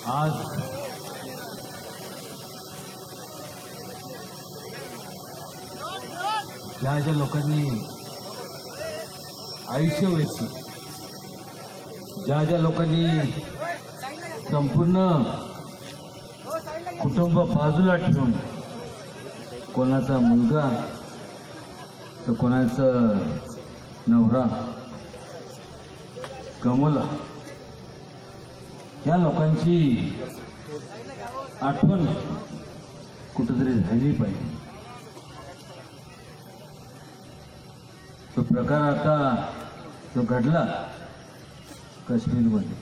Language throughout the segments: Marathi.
आज ज्या लोकांनी आयुष्य वेचलं, ज्या लोकांनी संपूर्ण कुटुंब बाजूला ठेवून कोणाचा मुलगा तर कोणाचा नवरा गमवला, या लोकांची आठवण कुठेतरी झाली पाहिजे. तो प्रकार आता जो घडला काश्मीरमध्ये,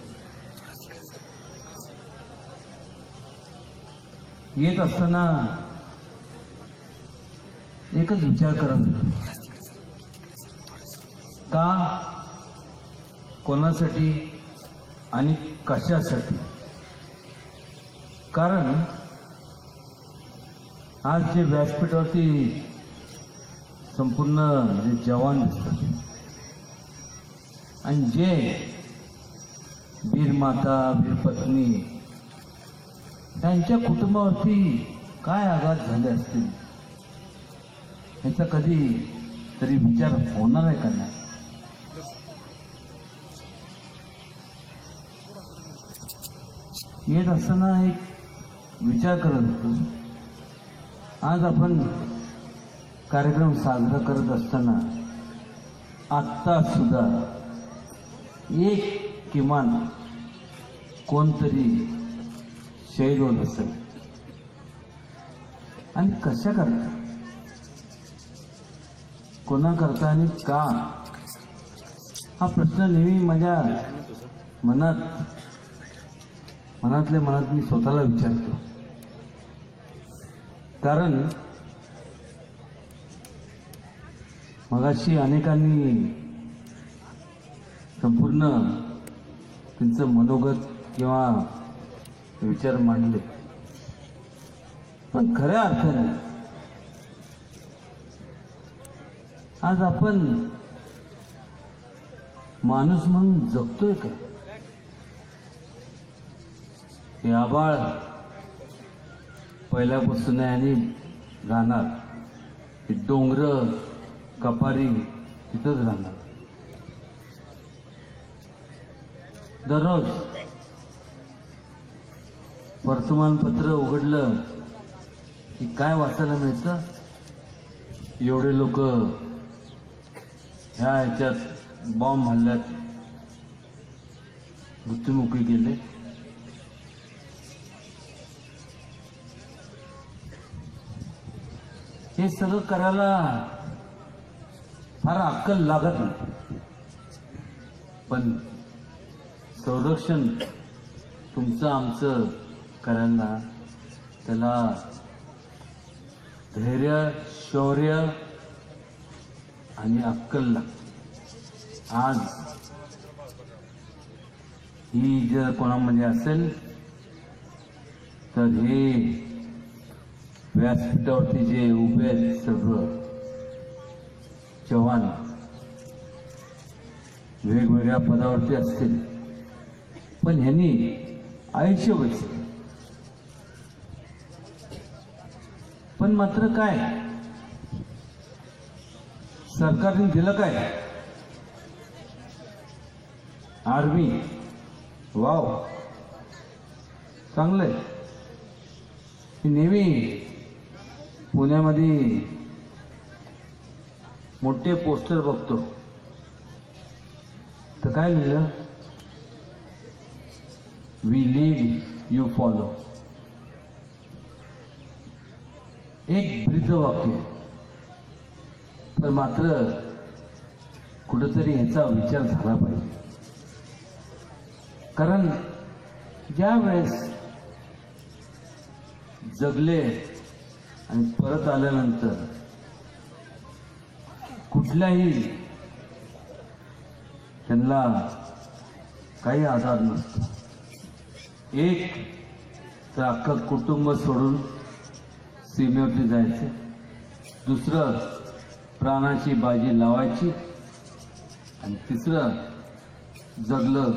येत असताना एकच विचार करत होतो, का, कोणासाठी आणि कशासाठी. कारण आज जे व्यासपीठावरती संपूर्ण जे जवान दिसतात आणि जे वीर माता, वीर पत्नी, त्यांच्या कुटुंबावरती काय आघात झाले असतील याचा कधी तरी विचार होणार आहे का नाही. येत असताना एक विचार करत होतो, आज आपण कार्यक्रम साजरा करत असताना आत्ता सुद्धा एक किमान कोणतरी शहीद होत असेल आणि कशा करता, कोणा करता आणि का, हा प्रश्न नेहमी माझ्या मनातल्या मनात मी स्वतःला विचारतो. कारण मगाशी अनेकांनी संपूर्ण त्यांचं मनोगत किंवा विचार मांडले, पण खऱ्या अर्थाने आज आपण माणूस म्हणून जगतोय का. हे आबाळ पहिल्यापासून आहे आणि राहणार, हे डोंगर कपारी तिथंच राहणार. दररोज वर्तमानपत्र उघडलं की काय वाचायला मिळतं, एवढे लोक ह्या ह्याच्यात बॉम्ब हल्ल्यात मृत्युमुखी गेले. हे सगळं करायला फार अक्कल लागत नाही, पण संरक्षण तुमचं आमचं करायला त्याला धैर्य, शौर्य आणि अक्कल लागते. आज ही जर कोणामध्ये असेल तर हे व्यासपीठावरती जे उभे आहेत सर्व जवान वेगवेगळ्या पदावरती असतील, पण ह्यांनी आयुष्य वेचलं. पण मात्र काय, सरकारने दिलं काय, आर्मी. वाव, चांगलंय. नेहमी पुण्यामध्ये मोठे पोस्टर बघतो तर काय लिहिलं, वी लीड यू फॉलो. एक ब्रीद वाक्य, पण मात्र कुठेतरी ह्याचा विचार झाला पाहिजे. कारण ज्या वेळेस जगले आणि परत आल्यानंतर कुठल्याही त्यांना काही आधार नसतो. एक तर अख्खं कुटुंब सोडून सीमेवरती जायचं, दुसरं प्राणाची बाजी लावायची आणि तिसरं जगलं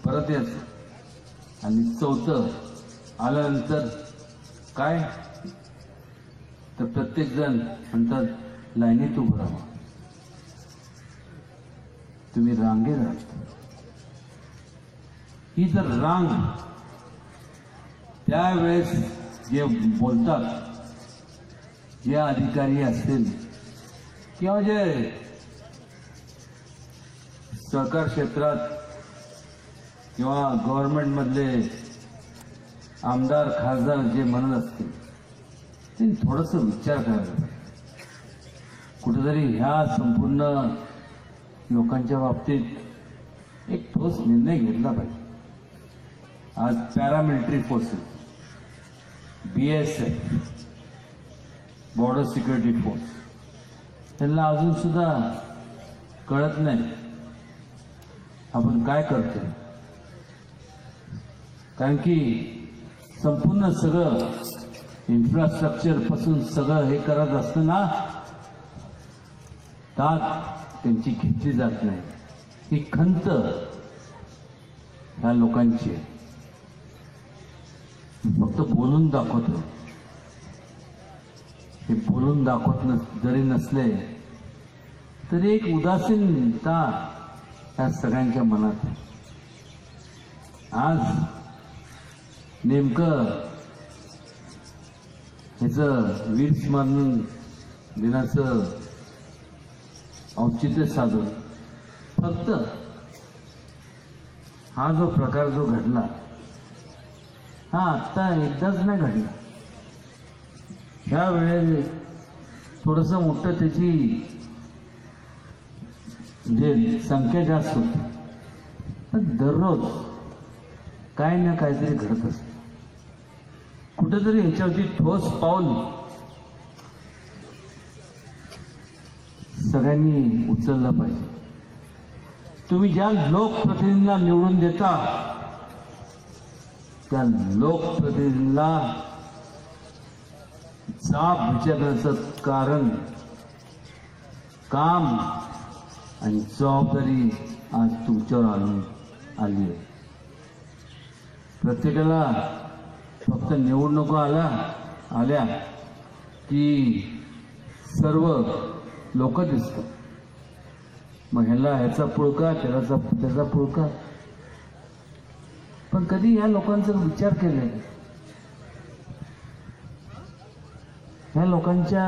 परत यायचं आणि चौथं आल्यानंतर काय तर प्रत्येक जण म्हणतात लाईनीत उभं राहा, तुम्ही रांगेत राहा. ही जर रांग त्यावेळेस जे बोलतात, जे अधिकारी असतील किंवा जे सहकार क्षेत्रात किंवा गव्हर्नमेंट मधले आमदार खासदार जे म्हणत असतील त्यांनी थोडंसं विचार करायला, कुठेतरी ह्या संपूर्ण लोकांच्या बाबतीत एक ठोस निर्णय घेतला पाहिजे. आज paramilitary forces, BSF, border security force, त्यांना अजून सुद्धा कळत नाही आपण काय करतोय. कारण की संपूर्ण सगळं इन्फ्रास्ट्रक्चर पासून सगळं हे करत असताना दाद त्यांची घेतली जात नाही. ही खंत ह्या लोकांची आहे. फक्त बोलून दाखवतो, हे बोलून दाखवत जरी नसले तरी एक उदासीनता या सगळ्यांच्या मनात आहे. आज नेमकं ह्याचं वीर स्मरण दिनाचं औचित्य साधून फक्त हा जो प्रकार जो घडला हा आत्ता एकदाच नाही घडला. ह्या वेळेस थोडंसं मोठं त्याची जे संख्या जास्त होती, पण दररोज काय ना काहीतरी घडत असतं. कुठेतरी ह्याच्यावरती ठोस पाऊल सगळ्यांनी उचललं पाहिजे. तुम्ही ज्या लोकप्रतिनिधींना निवडून देता त्या लोकप्रतिनिधींना जाब विचारण्याचं कारण, काम आणि जबाबदारी आज तुमच्यावर आली आहे. प्रत्येकाला फक्त निवडणुका आल्या की सर्व लोक दिसतात, मग ह्याचा पुळका त्याचा पुळका. पण कधी या लोकांचा विचार केलाय? ह्या लोकांच्या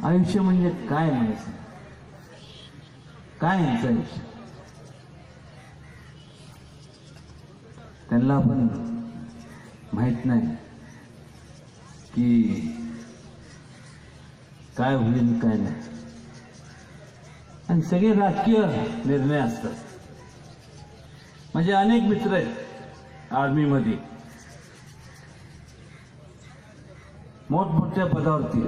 आयुष्य म्हणजे काय म्हणायचं? काय यांचं आयुष्य? त्यांना पण माहित नाही की काय होईल काय नाही. आणि सगळे राजकीय निर्णय असतात. म्हणजे अनेक मित्र आहेत आर्मीमध्ये, मोठमोठ्या पदावरती,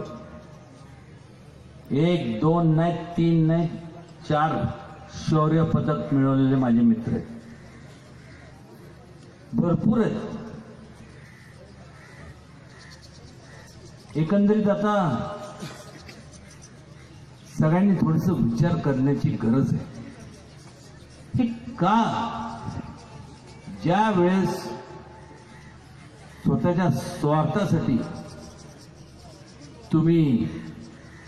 1, 2 नाही, 3 नाही, 4 शौर्य पदक मिळवलेले माझे मित्र आहेत. भरपूर आहेत. एकंदरीत आता सगळ्यांनी थोडस विचार करण्याची गरज आहे की का ज्या वेळेस स्वतःच्या स्वार्थासाठी तुम्ही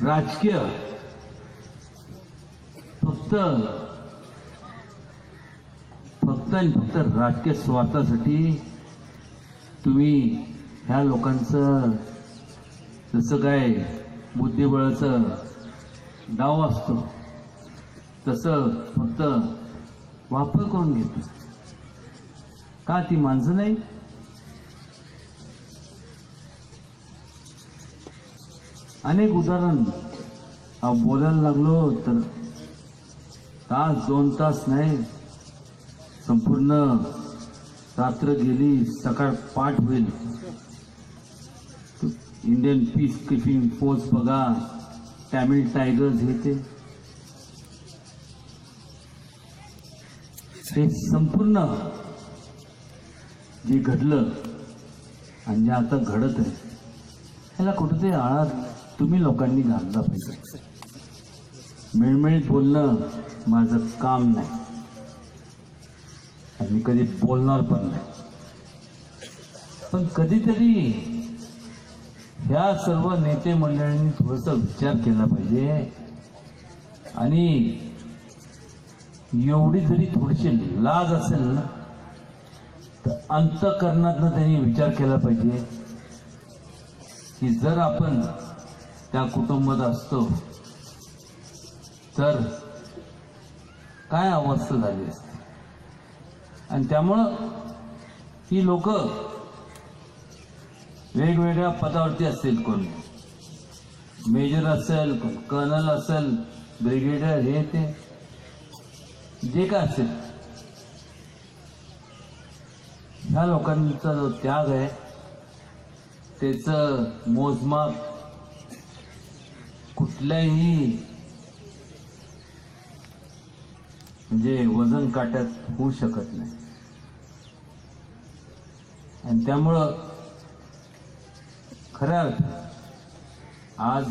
राजकीय फक्त आणि फक्त राजकीय स्वार्थासाठी तुम्ही ह्या लोकांचं जसं काय बुद्धिबळाचं डाव असतो तसं फक्त वापर करून घेतो. का ती माणसं नाही? अनेक उदाहरण बोलायला लागलो तर तास 2 तास नाही, संपूर्ण रात्र गेली, सकाळ पाठ होईल. इंडियन पीस कीपिंग फोर्स बघा, तमिळ टायगर्स हे संपूर्ण जे घडलं आणि जे आता घडत आहे ह्याला कुठेतरी आळा तुम्ही लोकांनी घालला पाहिजे. मिळमिळीत बोलणं माझं काम नाही. आणि मी कधी बोलणार पण नाही. पण कधीतरी ह्या सर्व नेते मंडळींनी थोडासा विचार केला पाहिजे आणि एवढी जरी थोडीशी लाज असेल ना तर अंतःकरणातनं त्यांनी विचार केला पाहिजे की जर आपण त्या कुटुंबात असतो तर काय अवस्था झाली असते. आणि त्यामुळं ही लोक वेगवेगळ्या पदावरती असतील, कोण मेजर असेल, कोण कर्नल असेल, ब्रिगेडियर, हे ते जे काय असेल, ह्या लोकांचा जो त्याग आहे त्याचं मोजमाप कुठल्याही म्हणजे वजन काट्यात होऊ शकत नाही. आणि त्यामुळं खऱ्या अर्थात आज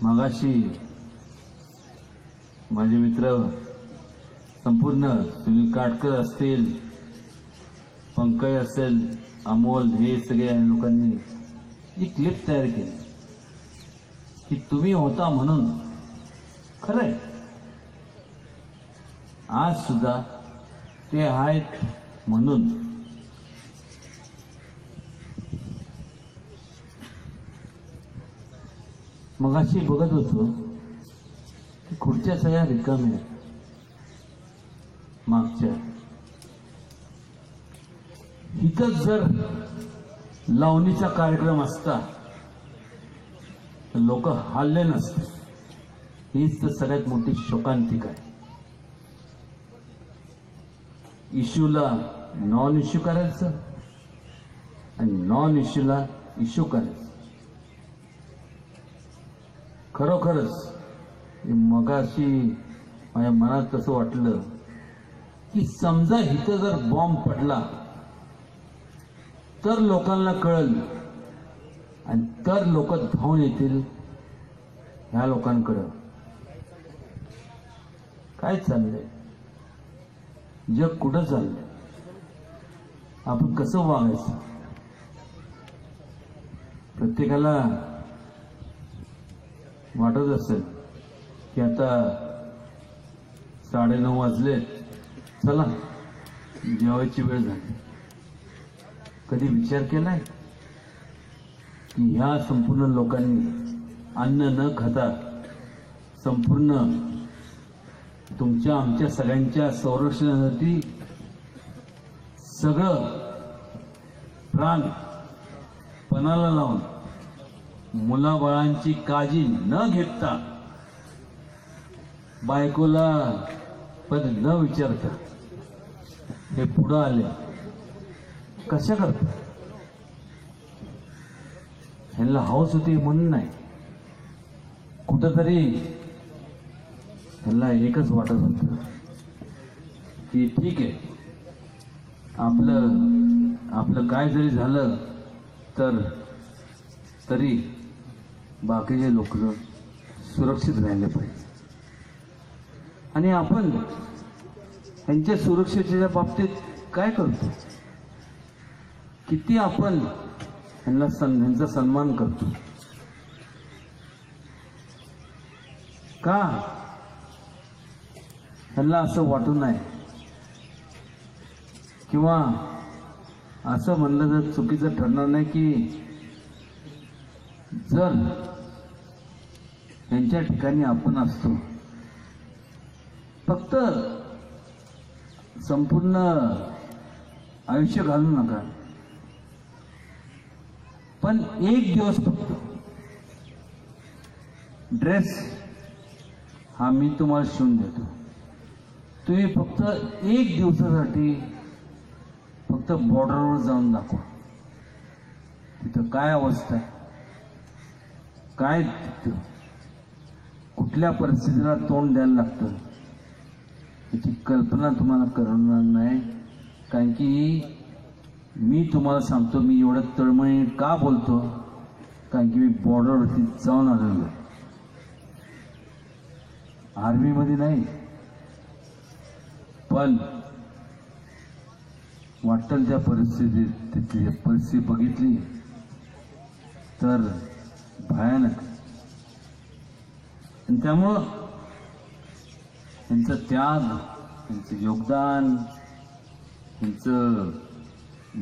मगाशी माझे मित्र संपूर्ण सुनील काटकर असतील, पंकज असेल, अमोल, हे सगळ्या लोकांनी जी क्लिप तयार केली की तुम्ही होता म्हणून. खरंय, आज सुद्धा ते आहेत म्हणून. मगाशी बघत होतो की खुर्च्या सगळ्या रिकाम्या मागच्या. इथंच जर लावणीचा कार्यक्रम असता तर लोक हल्ले नसते. हीच तर सगळ्यात मोठी शोकांतिका आहे. इश्यूला नॉन इश्यू करायचं आणि नॉन इश्यूला इश्यू करायचं. खरोखरच मगाशी माझ्या मनात तसं वाटलं की समजा इथं जर बॉम्ब पडला तर लोकांना कळेल आणि तर लोक धावून येतील ह्या लोकांकडं. काय चाललंय, जग कुठं चाललंय, आपण कसं वागायचं. प्रत्येकाला वाटत असेल की आता 9:30 वाजलेत, चला जेवायची वेळ झाली. कधी विचार केलाय की ह्या संपूर्ण लोकांनी अन्न न खाता संपूर्ण तुमच्या आमच्या सगळ्यांच्या संरक्षणासाठी सगळं प्राण पणाला लावून मुलाबाळांची काळजी न घेता, बायकोला पण न विचारता हे पुढं आले. कशा करता? ह्यांना हौस होती म्हणून नाही, कुठंतरी ह्यांना एकच वाटत होतं की ठीक आहे, आपलं काय जरी झालं तर तरी बाकीचे लोक सुरक्षित राहिले पाहिजे. आणि आपण यांच्या सुरक्षेच्या बाबतीत काय करतो, किती आपण यांचा सन्मान करतो. का त्यांना असं वाटू नये किंवा असं म्हणलं तर चुकीचं ठरणार नाही की जर यांच्या ठिकाणी आपण असतो, फक्त संपूर्ण आयुष्य घालू नका, पण एक दिवस फक्त ड्रेस हा मी तुम्हाला शिवून देतो. तुम्ही फक्त एक दिवसासाठी फक्त बॉर्डरवर जाऊन दाखवा, तिथं काय अवस्था आहे, काय तिथं कुठल्या परिस्थितीला तोंड द्यायला लागतं याची कल्पना तुम्हाला करणार नाही. कारण की मी तुम्हाला सांगतो, मी एवढं तळमळीने का बोलतो, कारण की मी बॉर्डरवरती जाऊन आलेलो आहे. आर्मीमध्ये नाही, पण वाटेल त्या परिस्थितीत तिथली परिस्थिती बघितली तर भयानक. आणि त्यामुळं त्यांचं त्याग, त्यांचं योगदान, त्यांचं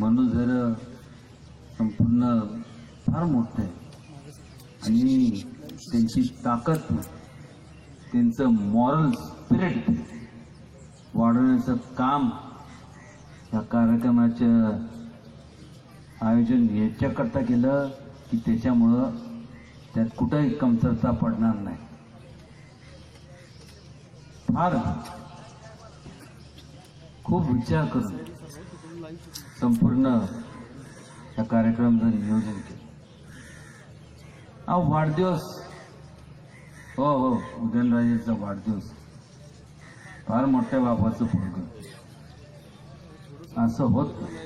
मनोधैर्य संपूर्ण फार मोठं आहे. आणि त्यांची ताकद, त्यांचं मॉरल स्पिरिट वाढवण्याचं काम या कार्यक्रमाचं आयोजन याच्याकरता केलं की त्याच्यामुळं त्यात कुठंही कमतरता पडणार नाही. फार खूप विचार करून संपूर्ण या कार्यक्रमाचं नियोजन केलं. हा वाढदिवस, हो उदयनराजेचा वाढदिवस, फार मोठ्या बापाचं पोरगं, असं होत नाही.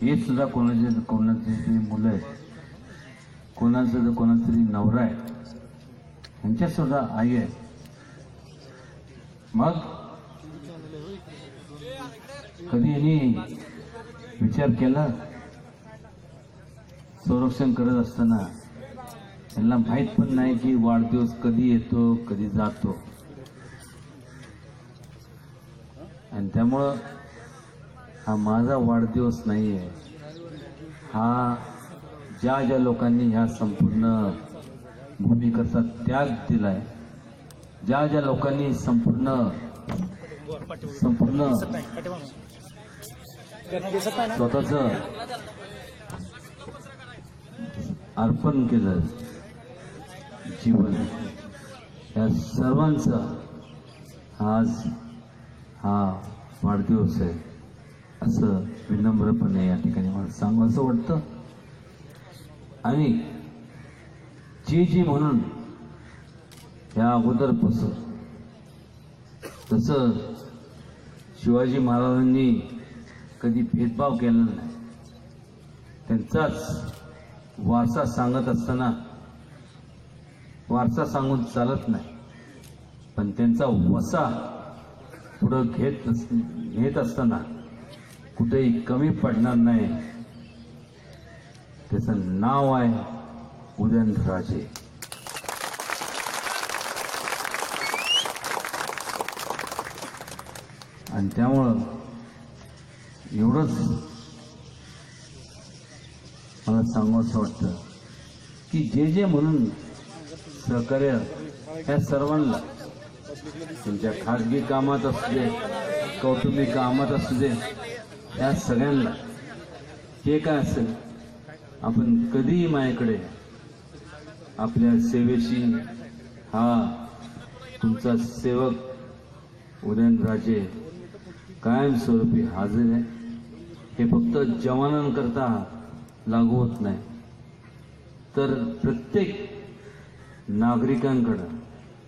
हे सुद्धा कोणाची तरी मुलं आहेत, कोणाचा तरी नवरा आहे, त्यांच्या सुद्धा आई आहे. मग कधी यांनी विचार केला? संरक्षण करत असताना त्यांना माहित पण नाही की वाढदिवस कधी येतो कधी जातो. आणि त्यामुळं हा माझा वाढदिवस नाही आहे, हा ज्या लोकांनी ह्या संपूर्ण भूमीकरता त्याग दिलाय, ज्या लोकांनी संपूर्ण स्वतःच अर्पण केलं जीवन, या सर्वांचा आज हा वाढदिवस आहे असं विनम्रपणे या ठिकाणी मला सांगू असं वाटतं. आणि जी म्हणून या अगोदरपासून तसं शिवाजी महाराजांनी कधी भेदभाव केला नाही. त्यांचाच वारसा सांगत असताना वारसा सांगून चालत नाही, पण त्यांचा वसा पुढं घेत असताना कुठेही कमी पडणार नाही. त्याचं नाव आहे उदयनराजे. आणि त्यामुळं एवढंच मला सांगावंसं वाटतं की जे म्हणून सहकार्य या सर्वांना, तुमच्या खाजगी कामात असू दे, कौटुंबिक कामात असू दे, या सगळ्यांना जे काय असेल, आपण कधीही माझ्याकडे आपल्या सेवेशी हा तुमचा सेवक उदयनराजे कायमस्वरूपी हजर आहे. हे फक्त जवानांकरता लागू होत नाही, तर प्रत्येक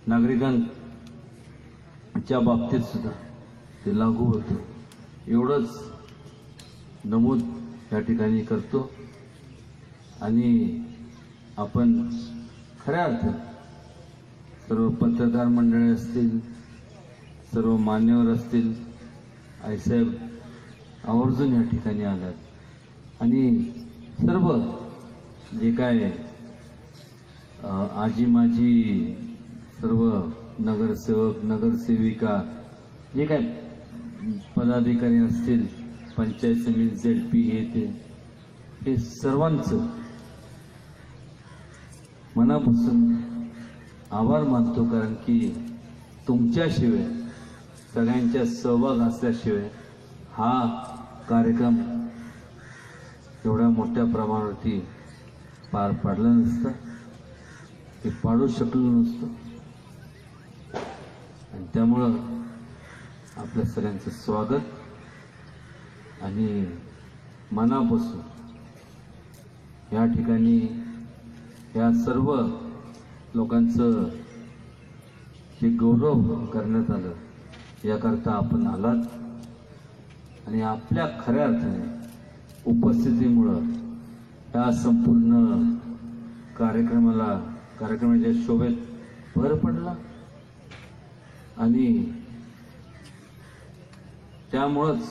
नागरिकांच्या बाबतीत सुद्धा ते लागू होतं. एवढंच नमूद या ठिकाणी करतो. आणि आपण खऱ्या अर्थाने सर्व पत्रकार मंडळी असतील, सर्व मान्यवर असतील, आईसाहेब आवर्जून या ठिकाणी आलात. आणि सर्व जे काय आजी माजी सर्व नगरसेवक नगरसेविका जे काय पदाधिकारी असतील, पंचायत समिती ZP हे सर्वांचं मनापासून आभार मानतो. कारण की तुमच्याशिवाय, सगळ्यांच्या सहभाग असल्याशिवाय हा कार्यक्रम एवढ्या मोठ्या प्रमाणावरती पार पाडला नसतं, ते पाडू शकलो नसतो. आणि त्यामुळं आपल्या सगळ्यांचं स्वागत आणि मनापासून या ठिकाणी या सर्व लोकांचं जे गौरव करण्यात आलं याकरता आपण आलात. आणि आपल्या खऱ्या अर्थाने उपस्थितीमुळं या संपूर्ण कार्यक्रमाच्या शोभेत भर पडला. आणि त्यामुळंच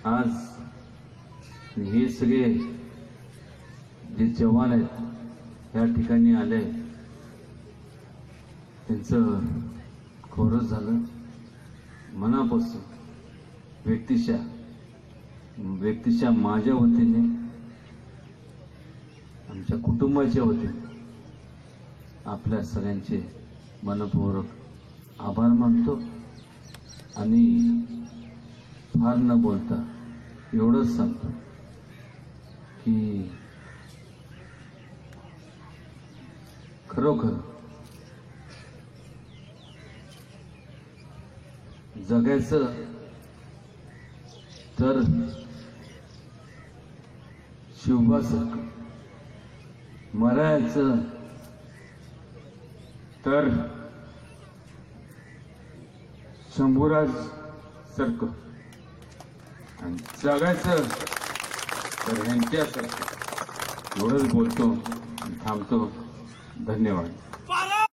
आज हे सगळे जे जवान आहेत या ठिकाणी आले, त्यांचं खरंच झालं मनापासून व्यक्तिशः माझ्या वतीने, आमच्या कुटुंबाच्या वतीने आपल्या सगळ्यांचे मनपूर्वक आभार मानतो आणि फार न बोलता एवढंच सांगतो की खरोखर जगायचं तर शिवबासारखं, मरायचं तर शंभूराज सारखं आणि जगायचं तर ह्यांच्यासारखं. एवढंच बोलतो आणि थांबतो. धन्यवाद.